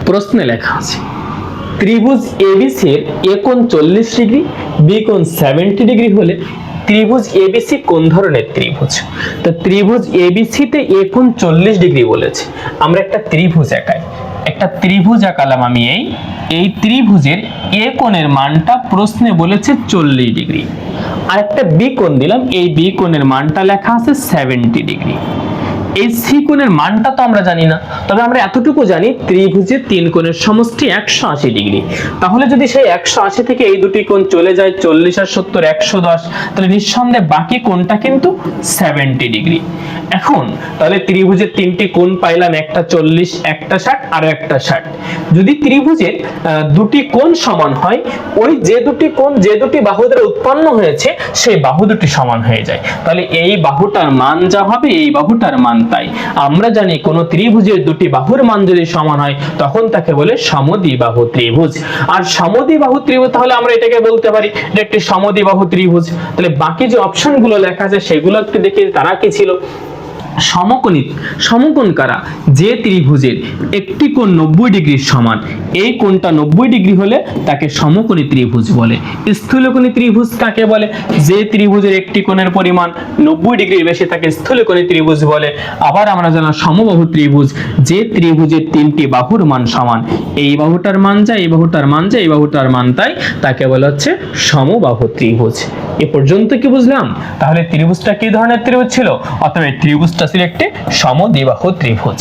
প্রশ্নে লেখা আছে ত্রিভুজ এবিসি এর এ কোণ 40 ডিগ্রি, বি কোণ 70 ডিগ্রি হলে ত্রিভুজ এবিসি কোন ধরনের ত্রিভুজ? তো ত্রিভুজ এবিসি তে এ কোণ 40 ডিগ্রি বলেছে। আমরা একটা ত্রিভুজ আঁকালাম আমি এই ত্রিভুজের এ কোণের মানটা প্রশ্নে বলেছে 40 ডিগ্রি, আর একটা বি কোণ দিলাম, এই বি কোণের মানটা লেখা আছে 70 ডিগ্রি। এই সি কোণের মানটা তো আমরা জানি না, তবে আমরা এতটুকু জানি ত্রিভুজের তিন কোণের সমষ্টি 180 ডিগ্রি। তাহলে যদি সেই 180 থেকে এই দুটি কোণ চলে যায় 40 আর 70 110, তাহলে নিঃসন্দেহে বাকি কোণটা কিন্তু 70 ডিগ্রি। এখন তাহলে ত্রিভুজের তিনটি কোণ পাইলাম, একটা 40, একটা 60 আর একটা 60। যদি ত্রিভুজের দুটি কোণ সমান হয়, ওই যে দুটি বাহু দ্বারা উৎপন্ন হয়েছে সেই বাহু দুটি সমান হয়ে যায়, তাহলে এই বাহুটার মান যা হবে এই বাহুটার মান তাই। আমরা জানি কোন ত্রিভুজের দুটি বাহুর মান যদি সমান হয় তখন তাকে বলে সমদ্বিবাহু ত্রিভুজ। আর সমদ্বিবাহু ত্রিভুজ তাহলে আমরা এটাকে বলতে পারি এটা একটি সমদ্বিবাহু ত্রিভুজ। তাহলে বাকি যে অপশনগুলো লেখা আছে সেগুলো একটু দেখি তারা কি ছিল। সমকোণ কারা? যে ত্রিভুজের একটি কোণ 90 ডিগ্রির সমান, এই কোণটা 90 ডিগ্রি হলে তাকে সমকোণী ত্রিভুজ বলে। স্থূলকোণী ত্রিভুজ কাকে বলে? যে ত্রিভুজের একটি কোণের পরিমাণ 90 ডিগ্রির বেশি তাকে স্থূলকোণী ত্রিভুজ বলে। আবার আমরা জানলাম সমবাহু ত্রিভুজ, যে ত্রিভুজের তিনটি বাহুর মান সমান, এই বাহুটার মান যা, এই বাহুটার মান যা, এই বাহুটার মান তাই, তাকে বলা হচ্ছে সমবাহু ত্রিভুজ। এ পর্যন্ত কি বুঝলাম? তাহলে ত্রিভুজটা কি ধরনের ত্রিভুজ ছিল? অথবা ত্রিভুজটা ছিল একটি সমদ্বিবাহু ত্রিভুজ।